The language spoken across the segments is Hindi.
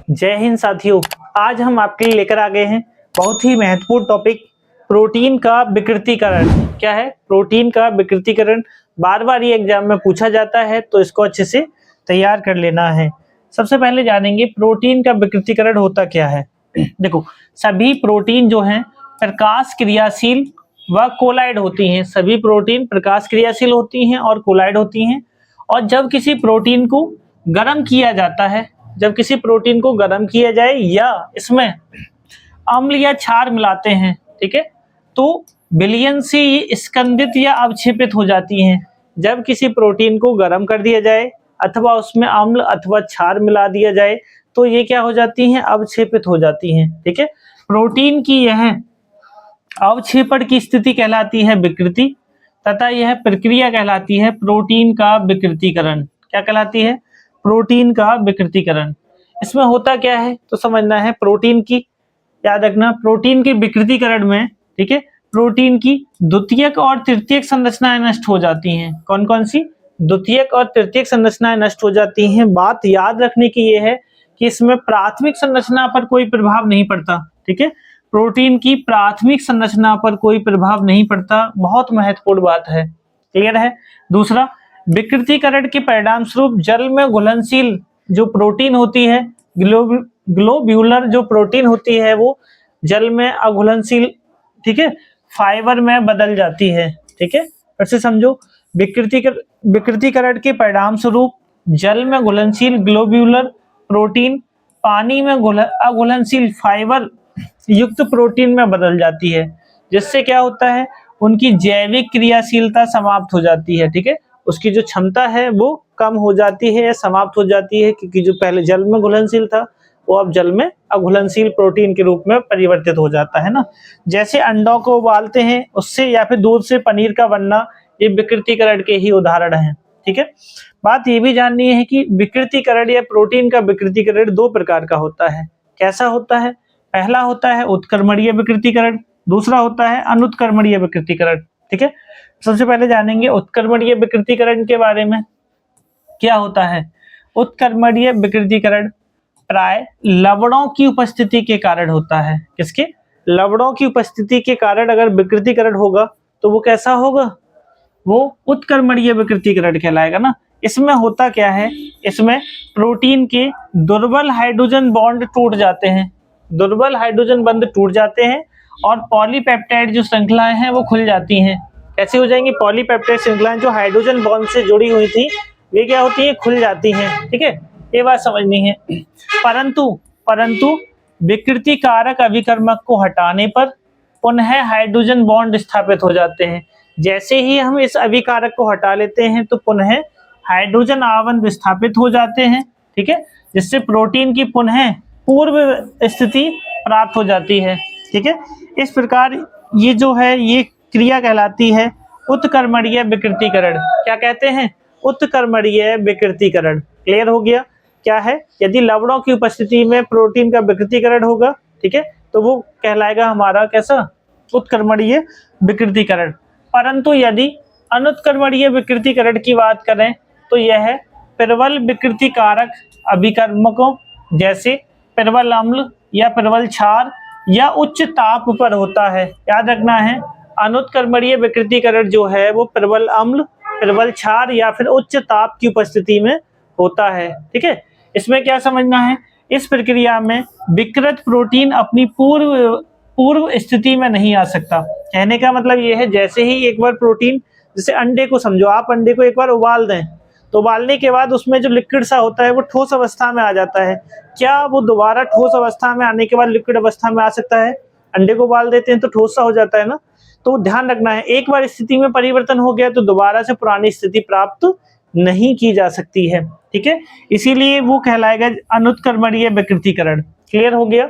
जय हिंद साथियों, आज हम आपके लिए लेकर आ गए हैं बहुत ही महत्वपूर्ण टॉपिक, प्रोटीन का विकृतीकरण। क्या है प्रोटीन का विकृतीकरण? बार बार ये एग्जाम में पूछा जाता है, तो इसको अच्छे से तैयार कर लेना है। सबसे पहले जानेंगे प्रोटीन का विकृतीकरण होता क्या है। देखो, सभी प्रोटीन जो हैं प्रकाश क्रियाशील व कोलाइड होती हैं। सभी प्रोटीन प्रकाश क्रियाशील होती हैं और कोलाइड होती हैं। और जब किसी प्रोटीन को गर्म किया जाता है, जब किसी प्रोटीन को गर्म किया जाए या इसमें अम्ल या क्षार मिलाते हैं, ठीक है, तो विलयन से ये स्कंदित या अवक्षेपित हो जाती हैं। जब किसी प्रोटीन को गर्म कर दिया जाए अथवा उसमें अम्ल अथवा क्षार मिला दिया जाए तो ये क्या हो जाती हैं? अवक्षेपित हो जाती हैं। ठीक है, प्रोटीन की यह अवक्षेपण की स्थिति कहलाती है विकृति, तथा यह प्रक्रिया कहलाती है प्रोटीन का विकृतीकरण। क्या कहलाती है? प्रोटीन का विकृतीकरण। इसमें होता क्या है तो समझना है। प्रोटीन की, याद रखना, प्रोटीन के विकृतीकरण में, ठीक है, प्रोटीन की द्वितीयक और तृतीयक संरचनाएं नष्ट हो जाती हैं। कौन कौन सी? द्वितीयक और तृतीयक संरचनाएं नष्ट हो जाती हैं। बात याद रखने की यह है कि इसमें प्राथमिक संरचना पर कोई प्रभाव नहीं पड़ता। ठीक है, प्रोटीन की प्राथमिक संरचना पर कोई प्रभाव नहीं पड़ता। बहुत महत्वपूर्ण बात है। क्लियर है? दूसरा, विकृतीकरण के परिणाम स्वरूप जल में घुलनशील जो प्रोटीन होती है, ग्लोब्यूलर जो प्रोटीन होती है, वो जल में अघुलनशील, ठीक है, फाइबर में बदल जाती है। ठीक है, फिर से समझो। विकृतीकरण के परिणाम स्वरूप जल में घुलनशील ग्लोब्यूलर प्रोटीन पानी में अघुलनशील फाइबर युक्त प्रोटीन में बदल जाती है, जिससे क्या होता है? उनकी जैविक क्रियाशीलता समाप्त हो जाती है। ठीक है, उसकी जो क्षमता है वो कम हो जाती है या समाप्त हो जाती है, क्योंकि जो पहले जल में घुलनशील था वो अब जल में अघुलनशील प्रोटीन के रूप में परिवर्तित हो जाता है ना। जैसे अंडों को उबालते हैं उससे, या फिर दूध से पनीर का बनना, ये विकृतीकरण के ही उदाहरण हैं। ठीक है, बात ये भी जाननी है कि विकृतीकरण या प्रोटीन का विकृतीकरण दो प्रकार का होता है। कैसा होता है? पहला होता है उत्क्रमणीय विकृतीकरण, दूसरा होता है अनुत्क्रमणीय विकृतीकरण। ठीक है, सबसे पहले जानेंगे उत्क्रमणीय विकृतीकरण के बारे में। क्या होता है उत्क्रमणीय विकृतीकरण? प्राय लवणों की उपस्थिति के कारण होता है। किसके? लवणों की उपस्थिति के कारण अगर विकृतीकरण होगा तो वो कैसा होगा? वो उत्क्रमणीय विकृतीकरण कहलाएगा ना। इसमें होता क्या है? इसमें प्रोटीन के दुर्बल हाइड्रोजन बॉन्ड टूट जाते हैं, दुर्बल हाइड्रोजन बंध टूट जाते हैं और पॉलीपेप्टाइड जो श्रृंखलाएं हैं वो खुल जाती हैं। कैसे हो जाएंगी? पॉलीपेप्टाइड श्रृंखलाएं जो हाइड्रोजन बॉन्ड से जुड़ी हुई थी वे क्या होती है? खुल जाती हैं। ठीक है, ये बात समझनी है। परंतु विकृति कारक अभिकर्मक को हटाने पर पुनः हाइड्रोजन बॉन्ड स्थापित हो जाते हैं। जैसे ही हम इस अभिकारक को हटा लेते हैं तो पुनः हाइड्रोजन आवन विस्थापित हो जाते हैं। ठीक है, जिससे प्रोटीन की पुनः पूर्व स्थिति प्राप्त हो जाती है। ठीक है, इस प्रकार ये जो है ये क्रिया कहलाती है उत्क्रमणीय विकृतीकरण। क्या कहते हैं? उत्क्रमणीय विकृतीकरण। क्लियर हो गया? क्या है? यदि लवणों की उपस्थिति में प्रोटीन का विकृतीकरण होगा, ठीक है, तो वो कहलाएगा हमारा कैसा? उत्क्रमणीय विकृतीकरण। परंतु यदि अनुत्क्रमणीय विकृतीकरण की बात करें तो यह प्रबल विकृति कारक अभिकर्मकों जैसे प्रबल अम्ल या प्रबल क्षार या उच्च ताप पर होता है। याद रखना है, अनुत्क्रमणीय विकृतीकरण जो है वो प्रबल अम्ल, प्रबल क्षार या फिर उच्च ताप की उपस्थिति में होता है। ठीक है, इसमें क्या समझना है? इस प्रक्रिया में विकृत प्रोटीन अपनी पूर्व स्थिति में नहीं आ सकता। कहने का मतलब ये है, जैसे ही एक बार प्रोटीन, जैसे अंडे को समझो, आप अंडे को एक बार उबाल दें तो उबालने के बाद उसमें जो लिक्विड सा होता है वो ठोस अवस्था में आ जाता है। क्या वो दोबारा ठोस अवस्था में आने के बाद लिक्विड अवस्था में आ सकता है? अंडे को उबाल देते हैं तो ठोस सा हो जाता है ना। तो ध्यान रखना है, एक बार स्थिति में परिवर्तन हो गया तो दोबारा से पुरानी स्थिति प्राप्त नहीं की जा सकती है। ठीक है, इसीलिए वो कहलाएगा अनुत्क्रमणीय विकृतीकरण। क्लियर हो गया?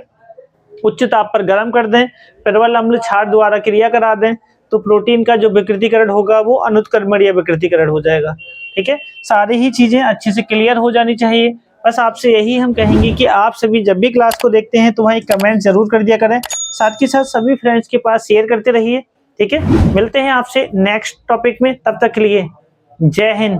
उच्च ताप पर गर्म कर दें, प्रबल अम्ल क्षार द्वारा क्रिया करा दें तो प्रोटीन का जो विकृतीकरण होगा वो अनुत्क्रमणीय विकृतीकरण हो जाएगा। ठीक है, सारी ही चीजें अच्छे से क्लियर हो जानी चाहिए। बस आपसे यही हम कहेंगे कि आप सभी जब भी क्लास को देखते हैं तो वहाँ एक कमेंट जरूर कर दिया करें, साथ ही साथ सभी फ्रेंड्स के पास शेयर करते रहिए। ठीक है, मिलते हैं आपसे नेक्स्ट टॉपिक में, तब तक के लिए जय हिंद।